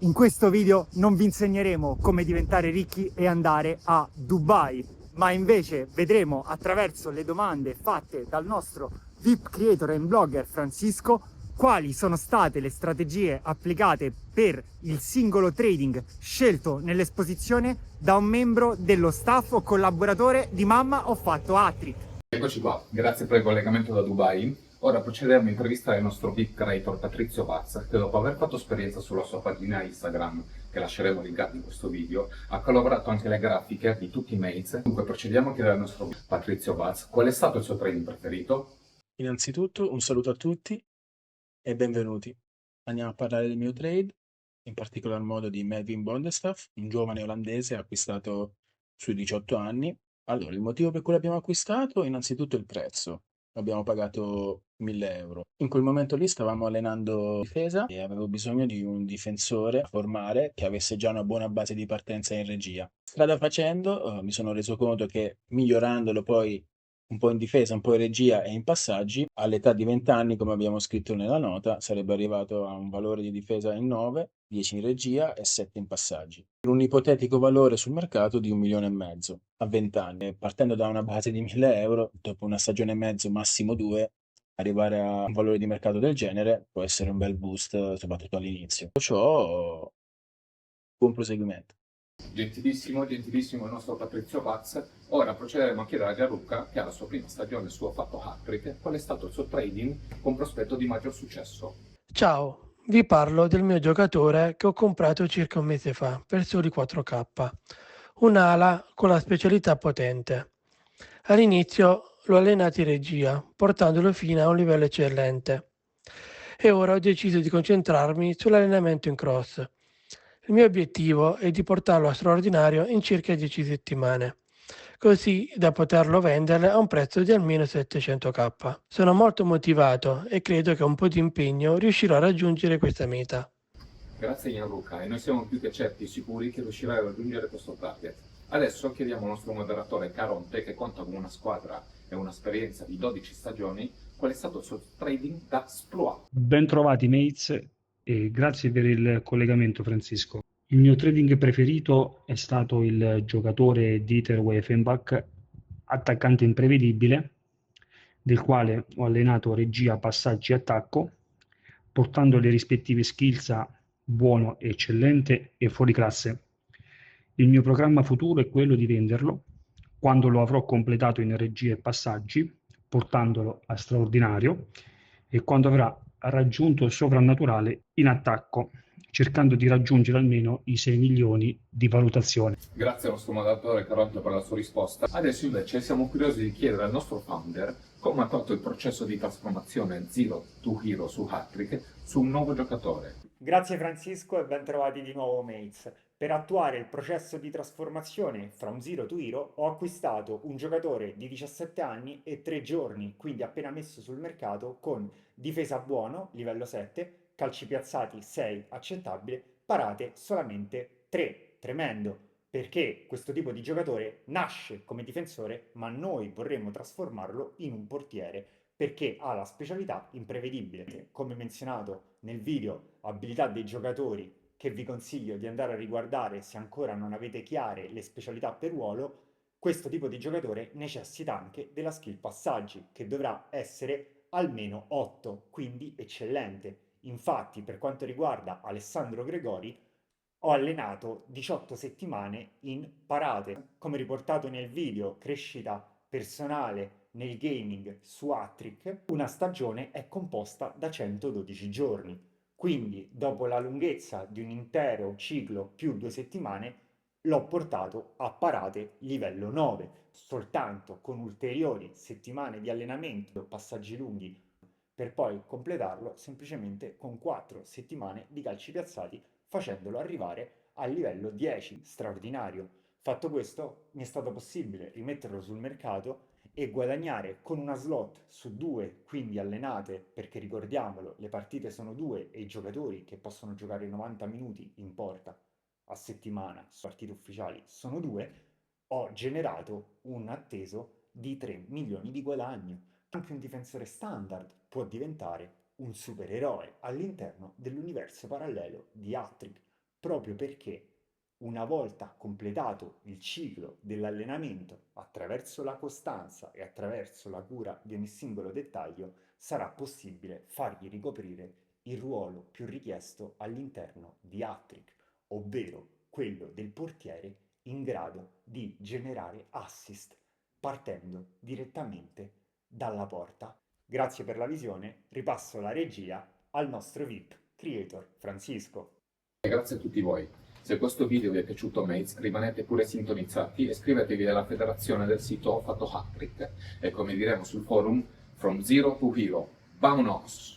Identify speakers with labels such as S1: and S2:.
S1: In questo video non vi insegneremo come diventare ricchi e andare a Dubai, ma invece vedremo attraverso le domande fatte dal nostro VIP creator e blogger Francisco quali sono state le strategie applicate per il singolo trading scelto nell'esposizione da un membro dello staff o collaboratore di Mamma Ho Fatto Hat-Trick.
S2: Eccoci qua, grazie per il collegamento da Dubai. Ora procederemo a intervistare il nostro VIP creator Patrizio Vaz, che dopo aver fatto esperienza sulla sua pagina Instagram, che lasceremo linkato in questo video, ha collaborato anche alle grafiche di tutti i mails. Dunque procediamo a chiedere al nostro Patrizio Vaz qual è stato il suo trading preferito.
S3: Innanzitutto un saluto a tutti e benvenuti. Andiamo a parlare del mio trade, in particolar modo di Melvin Bondestaf, un giovane olandese acquistato sui 18 anni. Allora, il motivo per cui l'abbiamo acquistato, innanzitutto il prezzo. Abbiamo pagato 1000 euro. In quel momento lì stavamo allenando difesa e avevo bisogno di un difensore a formare che avesse già una buona base di partenza in regia. Strada facendo, mi sono reso conto che migliorandolo poi un po' in difesa, un po' in regia e in passaggi, all'età di 20 anni, come abbiamo scritto nella nota, sarebbe arrivato a un valore di difesa in 9, 10 in regia e 7 in passaggi. Per un ipotetico valore sul mercato di 1,5 milioni a 20 anni. Partendo da una base di 1000 euro, dopo una stagione e mezzo, massimo due, arrivare a un valore di mercato del genere può essere un bel boost, soprattutto all'inizio. Ciò, buon proseguimento.
S2: Gentilissimo il nostro Patrizio Vaz. Ora procederemo a chiedere a Gianluca, che ha la sua prima stagione su Ho Fatto Hat-Trick, qual è stato il suo trading con prospetto di maggior successo.
S4: Ciao, vi parlo del mio giocatore che ho comprato circa un mese fa per soli 4k, un'ala con la specialità potente. All'inizio l'ho allenato in regia, portandolo fino a un livello eccellente e ora ho deciso di concentrarmi sull'allenamento in cross. Il mio obiettivo è di portarlo a straordinario in circa 10 settimane, così da poterlo vendere a un prezzo di almeno 700k. Sono molto motivato e credo che a un po' di impegno riuscirò a raggiungere questa meta.
S2: Grazie Gianluca, e noi siamo più che certi e sicuri che riuscirai a raggiungere questo target. Adesso chiediamo al nostro moderatore Caronte, che conta con una squadra e un'esperienza di 12 stagioni, qual è stato il suo trading da Sploa.
S5: Bentrovati mates e grazie per il collegamento Francisco. Il mio trading preferito è stato il giocatore Dieter Weifenbach, attaccante imprevedibile, del quale ho allenato regia, passaggi e attacco, portando le rispettive skills a buono, eccellente e fuori classe. Il mio programma futuro è quello di venderlo quando lo avrò completato in regia e passaggi, portandolo a straordinario, e quando avrà raggiunto il sovrannaturale in attacco, cercando di raggiungere almeno i 6 milioni di valutazione.
S2: Grazie al nostro moderatore Caronte per la sua risposta. Adesso invece siamo curiosi di chiedere al nostro founder come ha fatto il processo di trasformazione Zero to Hero su Hat-Trick su un nuovo giocatore.
S1: Grazie Francisco e ben trovati di nuovo mates. Per attuare il processo di trasformazione from Zero to Hero ho acquistato un giocatore di 17 anni e 3 giorni, quindi appena messo sul mercato, con difesa buono, livello 7, calci piazzati 6, accettabile, parate solamente 3, tremendo, perché questo tipo di giocatore nasce come difensore, ma noi vorremmo trasformarlo in un portiere perché ha la specialità imprevedibile. Come menzionato nel video abilità dei giocatori, che vi consiglio di andare a riguardare se ancora non avete chiare le specialità per ruolo, questo tipo di giocatore necessita anche della skill passaggi, che dovrà essere almeno 8, quindi eccellente. Infatti, per quanto riguarda Alessandro Gregori, ho allenato 18 settimane in parate. Come riportato nel video crescita personale nel gaming su Hat-Trick, una stagione è composta da 112 giorni. Quindi, dopo la lunghezza di un intero ciclo più 2 settimane, l'ho portato a parate livello 9, soltanto con ulteriori settimane di allenamento, passaggi lunghi, per poi completarlo semplicemente con 4 settimane di calci piazzati, facendolo arrivare al livello 10, straordinario. Fatto questo, mi è stato possibile rimetterlo sul mercato e guadagnare con una slot su 2, quindi allenate, perché ricordiamolo, le partite sono 2 e i giocatori che possono giocare 90 minuti in porta a settimana su partite ufficiali sono 2, ho generato un atteso di 3 milioni di guadagno. Anche un difensore standard può diventare un supereroe all'interno dell'universo parallelo di Hat-Trick. proprio perché una volta completato il ciclo dell'allenamento attraverso la costanza e attraverso la cura di ogni singolo dettaglio, sarà possibile fargli ricoprire il ruolo più richiesto all'interno di Hat-Trick, ovvero quello del portiere in grado di generare assist partendo direttamente dalla porta. Grazie per la visione, ripasso la regia al nostro VIP creator Francisco.
S2: E grazie a tutti voi. Se questo video vi è piaciuto, mates, rimanete pure sintonizzati e iscrivetevi alla federazione del sito Ho Fatto Hat-Trick e, come diremo sul forum, from zero to hero. Vámonos!